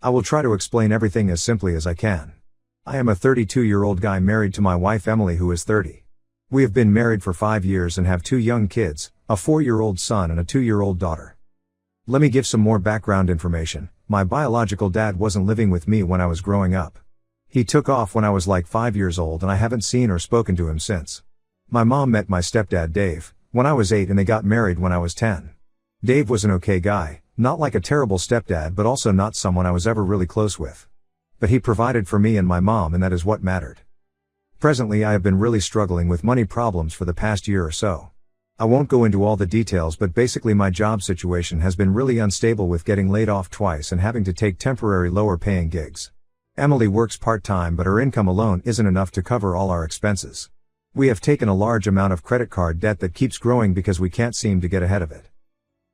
I will try to explain everything as simply as I can. I am a 32-year-old guy married to my wife Emily, who is 30. We have been married for 5 years and have 2 young kids, a 4-year-old son and a 2-year-old daughter. Let me give some more background information. My biological dad wasn't living with me when I was growing up. He took off when I was like 5 years old and I haven't seen or spoken to him since. My mom met my stepdad Dave when I was 8 and they got married when I was 10. Dave was an okay guy, not like a terrible stepdad but also not someone I was ever really close with. But he provided for me and my mom, and that is what mattered. Presently I have been really struggling with money problems for the past year or so. I won't go into all the details, but basically my job situation has been really unstable with getting laid off twice and having to take temporary lower paying gigs. Emily works part-time but her income alone isn't enough to cover all our expenses. We have taken a large amount of credit card debt that keeps growing because we can't seem to get ahead of it.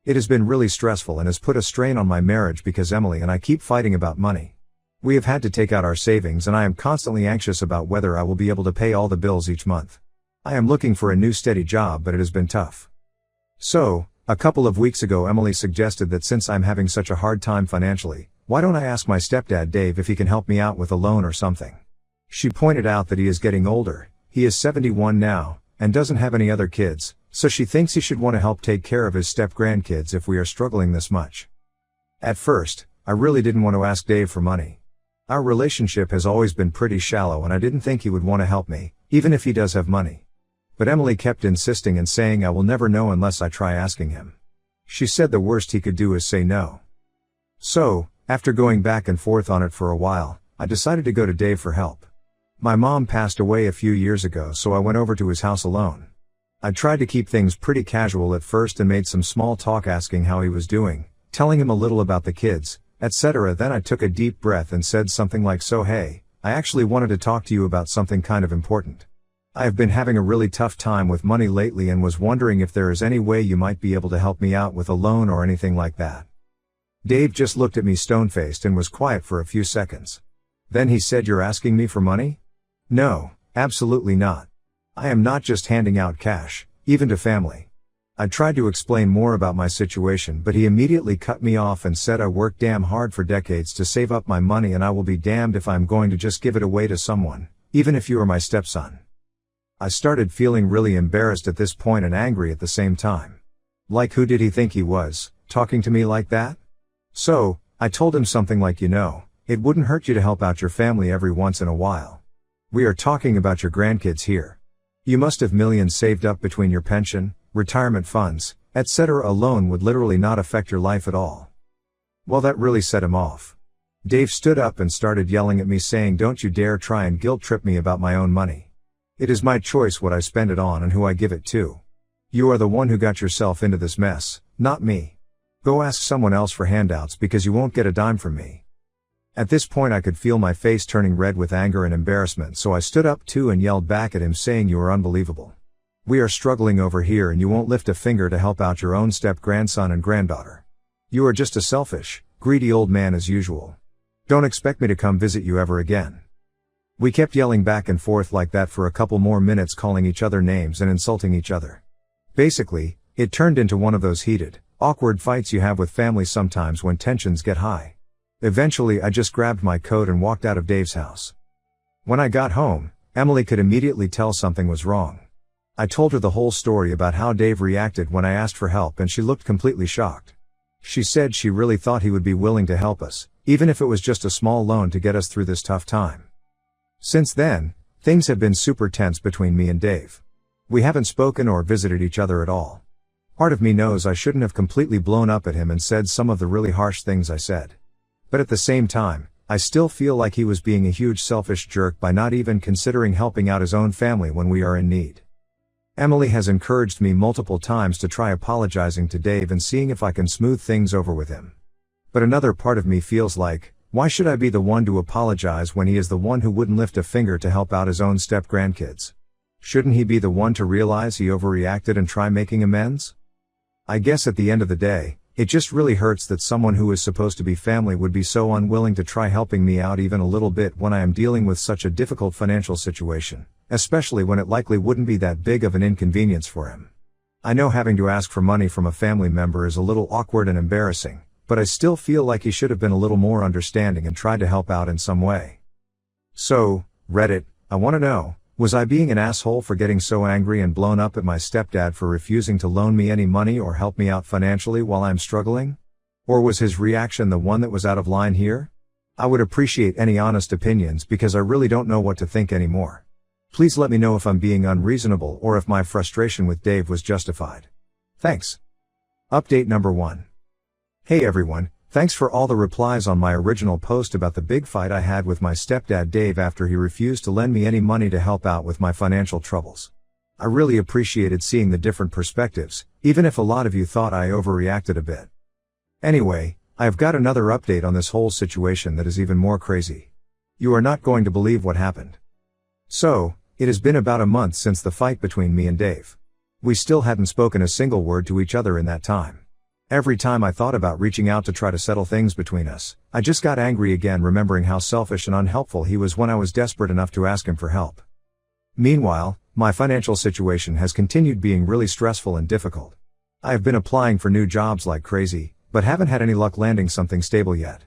It has been really stressful and has put a strain on my marriage because Emily and I keep fighting about money. We have had to take out our savings and I am constantly anxious about whether I will be able to pay all the bills each month. I am looking for a new steady job, but it has been tough. So, a couple of weeks ago Emily suggested that since I'm having such a hard time financially, why don't I ask my stepdad Dave if he can help me out with a loan or something. She pointed out that he is getting older, he is 71 now, and doesn't have any other kids, so she thinks he should want to help take care of his step-grandkids if we are struggling this much. At first, I really didn't want to ask Dave for money. Our relationship has always been pretty shallow and I didn't think he would want to help me, even if he does have money. But Emily kept insisting and saying I will never know unless I try asking him. She said the worst he could do is say no. So, after going back and forth on it for a while, I decided to go to Dave for help. My mom passed away a few years ago, so I went over to his house alone. I tried to keep things pretty casual at first and made some small talk asking how he was doing, telling him a little about the kids, etc. Then I took a deep breath and said something like, "So hey, I actually wanted to talk to you about something kind of important. I have been having a really tough time with money lately and was wondering if there is any way you might be able to help me out with a loan or anything like that." Dave just looked at me stone-faced and was quiet for a few seconds. Then he said, "You're asking me for money?" "No, absolutely not. I am not just handing out cash, even to family." I tried to explain more about my situation, but he immediately cut me off and said, "I worked damn hard for decades to save up my money and I will be damned if I'm going to just give it away to someone, even if you are my stepson." I started feeling really embarrassed at this point and angry at the same time. Like, who did he think he was, talking to me like that? So, I told him something like, "It wouldn't hurt you to help out your family every once in a while. We are talking about your grandkids here. You must have millions saved up between your pension, retirement funds, etc. A loan would literally not affect your life at all." Well, that really set him off. Dave stood up and started yelling at me saying, "Don't you dare try and guilt trip me about my own money. It is my choice what I spend it on and who I give it to. You are the one who got yourself into this mess, not me. Go ask someone else for handouts because you won't get a dime from me." At this point I could feel my face turning red with anger and embarrassment, so I stood up too and yelled back at him saying, "You are unbelievable. We are struggling over here and you won't lift a finger to help out your own step-grandson and granddaughter. You are just a selfish, greedy old man as usual. Don't expect me to come visit you ever again." We kept yelling back and forth like that for a couple more minutes, calling each other names and insulting each other. Basically, it turned into one of those heated, awkward fights you have with family sometimes when tensions get high. Eventually I just grabbed my coat and walked out of Dave's house. When I got home, Emily could immediately tell something was wrong. I told her the whole story about how Dave reacted when I asked for help and she looked completely shocked. She said she really thought he would be willing to help us, even if it was just a small loan to get us through this tough time. Since then, things have been super tense between me and Dave. We haven't spoken or visited each other at all. Part of me knows I shouldn't have completely blown up at him and said some of the really harsh things I said. But at the same time, I still feel like he was being a huge selfish jerk by not even considering helping out his own family when we are in need. Emily has encouraged me multiple times to try apologizing to Dave and seeing if I can smooth things over with him. But another part of me feels like, why should I be the one to apologize when he is the one who wouldn't lift a finger to help out his own step-grandkids? Shouldn't he be the one to realize he overreacted and try making amends? I guess at the end of the day, it just really hurts that someone who is supposed to be family would be so unwilling to try helping me out even a little bit when I am dealing with such a difficult financial situation, especially when it likely wouldn't be that big of an inconvenience for him. I know having to ask for money from a family member is a little awkward and embarrassing, but I still feel like he should have been a little more understanding and tried to help out in some way. So, Reddit, I want to know, was I being an asshole for getting so angry and blown up at my stepdad for refusing to loan me any money or help me out financially while I'm struggling? Or was his reaction the one that was out of line here? I would appreciate any honest opinions because I really don't know what to think anymore. Please let me know if I'm being unreasonable or if my frustration with Dave was justified. Thanks. Update number 1. Hey everyone, thanks for all the replies on my original post about the big fight I had with my stepdad Dave after he refused to lend me any money to help out with my financial troubles. I really appreciated seeing the different perspectives, even if a lot of you thought I overreacted a bit. Anyway, I've got another update on this whole situation that is even more crazy. You are not going to believe what happened. So, it has been about a month since the fight between me and Dave. We still hadn't spoken a single word to each other in that time. Every time I thought about reaching out to try to settle things between us, I just got angry again remembering how selfish and unhelpful he was when I was desperate enough to ask him for help. Meanwhile, my financial situation has continued being really stressful and difficult. I have been applying for new jobs like crazy, but haven't had any luck landing something stable yet.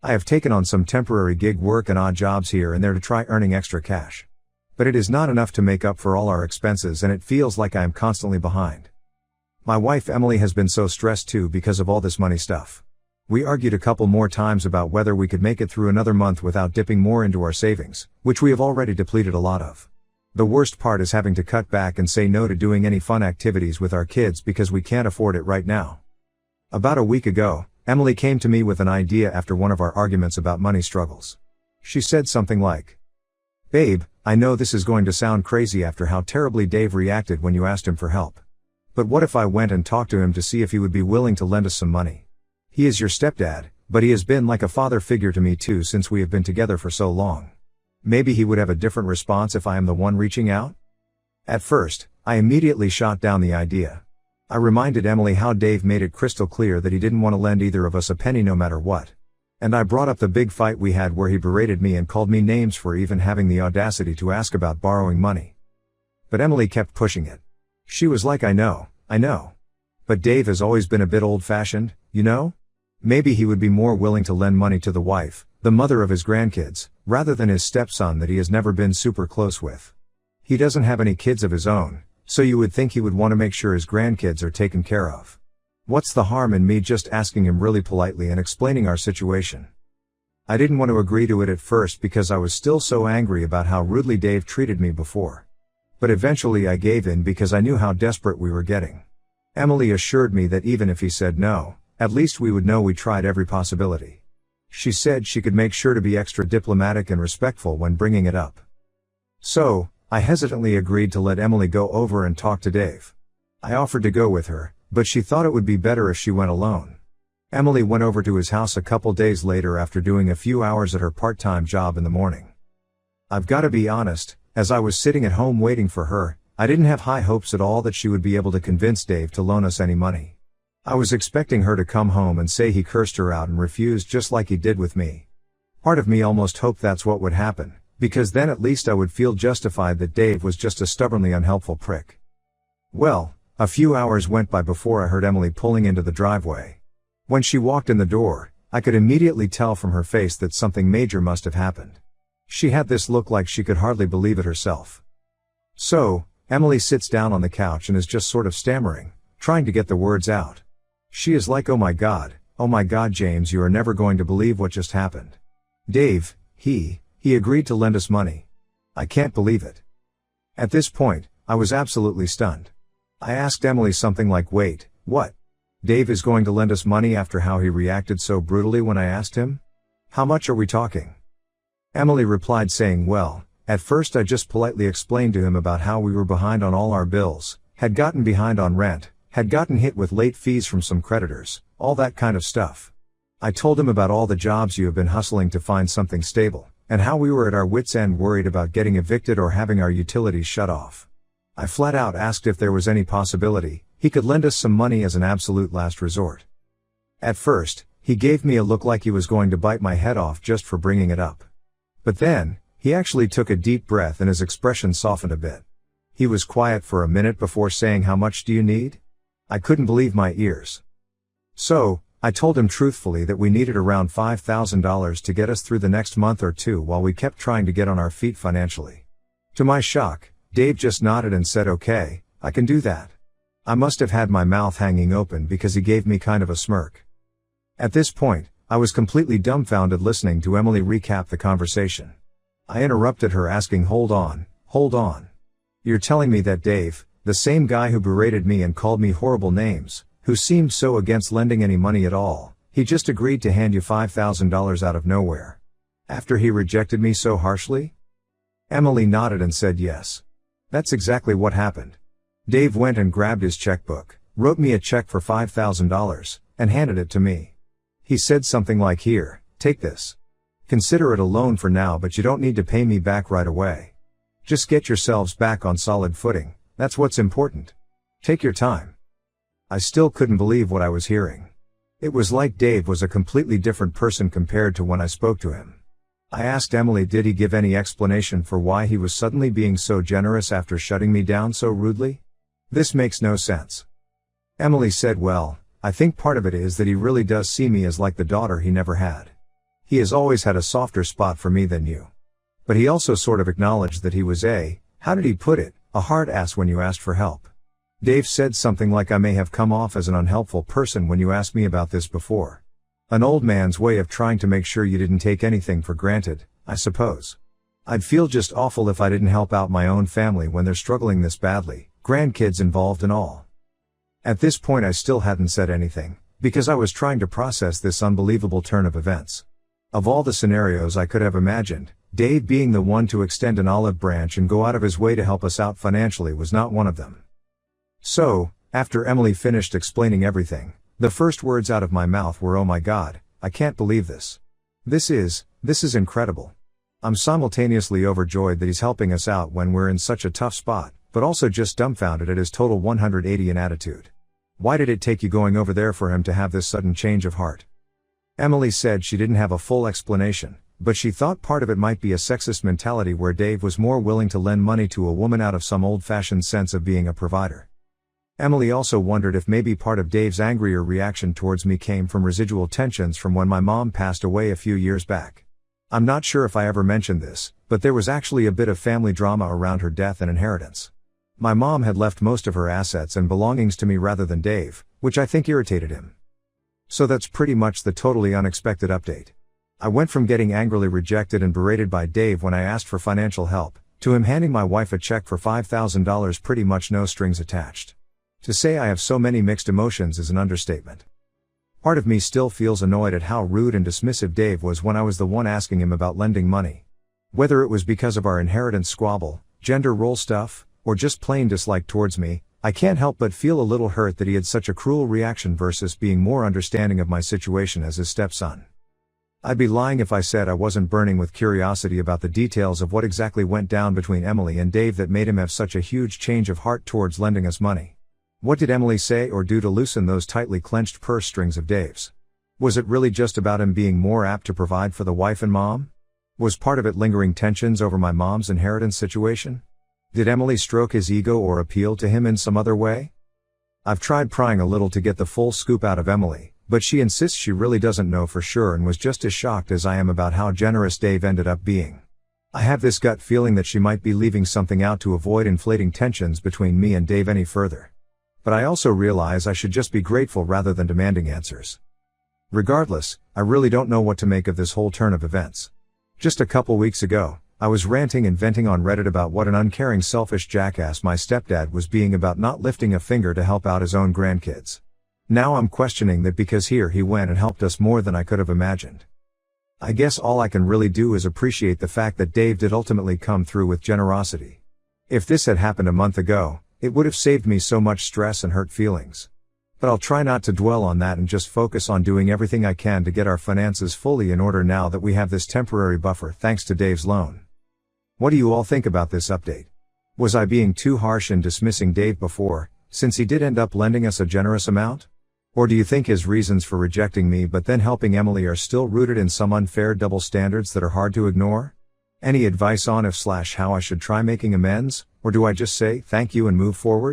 I have taken on some temporary gig work and odd jobs here and there to try earning extra cash. But it is not enough to make up for all our expenses and it feels like I am constantly behind. My wife Emily has been so stressed too because of all this money stuff. We argued a couple more times about whether we could make it through another month without dipping more into our savings, which we have already depleted a lot of. The worst part is having to cut back and say no to doing any fun activities with our kids because we can't afford it right now. About a week ago, Emily came to me with an idea after one of our arguments about money struggles. She said something like, "Babe, I know this is going to sound crazy after how terribly Dave reacted when you asked him for help. But what if I went and talked to him to see if he would be willing to lend us some money? He is your stepdad, but he has been like a father figure to me too since we have been together for so long. Maybe he would have a different response if I am the one reaching out?" At first, I immediately shot down the idea. I reminded Emily how Dave made it crystal clear that he didn't want to lend either of us a penny no matter what. And I brought up the big fight we had where he berated me and called me names for even having the audacity to ask about borrowing money. But Emily kept pushing it. She was like, I know. But Dave has always been a bit old-fashioned, you know? Maybe he would be more willing to lend money to the wife, the mother of his grandkids, rather than his stepson that he has never been super close with. He doesn't have any kids of his own, so you would think he would want to make sure his grandkids are taken care of. What's the harm in me just asking him really politely and explaining our situation? I didn't want to agree to it at first because I was still so angry about how rudely Dave treated me before. But eventually I gave in because I knew how desperate we were getting. Emily assured me that even if he said no, at least we would know we tried every possibility. She said she could make sure to be extra diplomatic and respectful when bringing it up. So, I hesitantly agreed to let Emily go over and talk to Dave. I offered to go with her, but she thought it would be better if she went alone. Emily went over to his house a couple days later after doing a few hours at her part-time job in the morning. I've got to be honest, as I was sitting at home waiting for her, I didn't have high hopes at all that she would be able to convince Dave to loan us any money. I was expecting her to come home and say he cursed her out and refused just like he did with me. Part of me almost hoped that's what would happen, because then at least I would feel justified that Dave was just a stubbornly unhelpful prick. Well, a few hours went by before I heard Emily pulling into the driveway. When she walked in the door, I could immediately tell from her face that something major must have happened. She had this look like she could hardly believe it herself. So, Emily sits down on the couch and is just sort of stammering, trying to get the words out. She is like, oh my God, James, you are never going to believe what just happened. Dave, he agreed to lend us money. I can't believe it. At this point, I was absolutely stunned. I asked Emily something like, wait, what? Dave is going to lend us money after how he reacted so brutally when I asked him? How much are we talking? Emily replied saying, well, at first I just politely explained to him about how we were behind on all our bills, had gotten behind on rent, had gotten hit with late fees from some creditors, all that kind of stuff. I told him about all the jobs you have been hustling to find something stable, and how we were at our wits' end worried about getting evicted or having our utilities shut off. I flat out asked if there was any possibility he could lend us some money as an absolute last resort. At first, he gave me a look like he was going to bite my head off just for bringing it up. But then, he actually took a deep breath and his expression softened a bit. He was quiet for a minute before saying, how much do you need? I couldn't believe my ears. So, I told him truthfully that we needed around $5,000 to get us through the next month or two while we kept trying to get on our feet financially. To my shock, Dave just nodded and said, "Okay, I can do that." I must have had my mouth hanging open because he gave me kind of a smirk. At this point, I was completely dumbfounded listening to Emily recap the conversation. I interrupted her asking, hold on. You're telling me that Dave, the same guy who berated me and called me horrible names, who seemed so against lending any money at all, he just agreed to hand you $5,000 out of nowhere? After he rejected me so harshly?" Emily nodded and said yes. "That's exactly what happened. Dave went and grabbed his checkbook, wrote me a check for $5,000, and handed it to me. He said something like, 'Here, take this. Consider it a loan for now, but you don't need to pay me back right away. Just get yourselves back on solid footing, that's what's important. Take your time.'" I still couldn't believe what I was hearing. It was like Dave was a completely different person compared to when I spoke to him. I asked Emily, did he give any explanation for why he was suddenly being so generous after shutting me down so rudely? "This makes no sense." Emily said, "Well, I think part of it is that he really does see me as like the daughter he never had. He has always had a softer spot for me than you. But he also sort of acknowledged that he was how did he put it, a hard ass when you asked for help. Dave said something like, 'I may have come off as an unhelpful person when you asked me about this before.' An old man's way of trying to make sure you didn't take anything for granted, I suppose. I'd feel just awful if I didn't help out my own family when they're struggling this badly, grandkids involved and all." At this point I still hadn't said anything, because I was trying to process this unbelievable turn of events. Of all the scenarios I could have imagined, Dave being the one to extend an olive branch and go out of his way to help us out financially was not one of them. So, after Emily finished explaining everything, the first words out of my mouth were, "Oh my God, I can't believe this. This is incredible. I'm simultaneously overjoyed that he's helping us out when we're in such a tough spot, but also just dumbfounded at his total 180 in attitude. Why did it take you going over there for him to have this sudden change of heart?" Emily said she didn't have a full explanation, but she thought part of it might be a sexist mentality where Dave was more willing to lend money to a woman out of some old-fashioned sense of being a provider. Emily also wondered if maybe part of Dave's angrier reaction towards me came from residual tensions from when my mom passed away a few years back. I'm not sure if I ever mentioned this, but there was actually a bit of family drama around her death and inheritance. My mom had left most of her assets and belongings to me rather than Dave, which I think irritated him. So that's pretty much the totally unexpected update. I went from getting angrily rejected and berated by Dave when I asked for financial help, to him handing my wife a check for $5,000 pretty much no strings attached. To say I have so many mixed emotions is an understatement. Part of me still feels annoyed at how rude and dismissive Dave was when I was the one asking him about lending money. Whether it was because of our inheritance squabble, gender role stuff, or just plain dislike towards me, I can't help but feel a little hurt that he had such a cruel reaction versus being more understanding of my situation as his stepson. I'd be lying if I said I wasn't burning with curiosity about the details of what exactly went down between Emily and Dave that made him have such a huge change of heart towards lending us money. What did Emily say or do to loosen those tightly clenched purse strings of Dave's? Was it really just about him being more apt to provide for the wife and mom? Was part of it lingering tensions over my mom's inheritance situation? Did Emily stroke his ego or appeal to him in some other way? I've tried prying a little to get the full scoop out of Emily, but she insists she really doesn't know for sure and was just as shocked as I am about how generous Dave ended up being. I have this gut feeling that she might be leaving something out to avoid inflating tensions between me and Dave any further. But I also realize I should just be grateful rather than demanding answers. Regardless, I really don't know what to make of this whole turn of events. Just a couple weeks ago, I was ranting and venting on Reddit about what an uncaring selfish jackass my stepdad was being about not lifting a finger to help out his own grandkids. Now I'm questioning that because here he went and helped us more than I could have imagined. I guess all I can really do is appreciate the fact that Dave did ultimately come through with generosity. If this had happened a month ago, it would have saved me so much stress and hurt feelings. But I'll try not to dwell on that and just focus on doing everything I can to get our finances fully in order now that we have this temporary buffer thanks to Dave's loan. What do you all think about this update? Was I being too harsh in dismissing Dave before, since he did end up lending us a generous amount? Or do you think his reasons for rejecting me but then helping Emily are still rooted in some unfair double standards that are hard to ignore? Any advice on if/how I should try making amends, or do I just say thank you and move forward?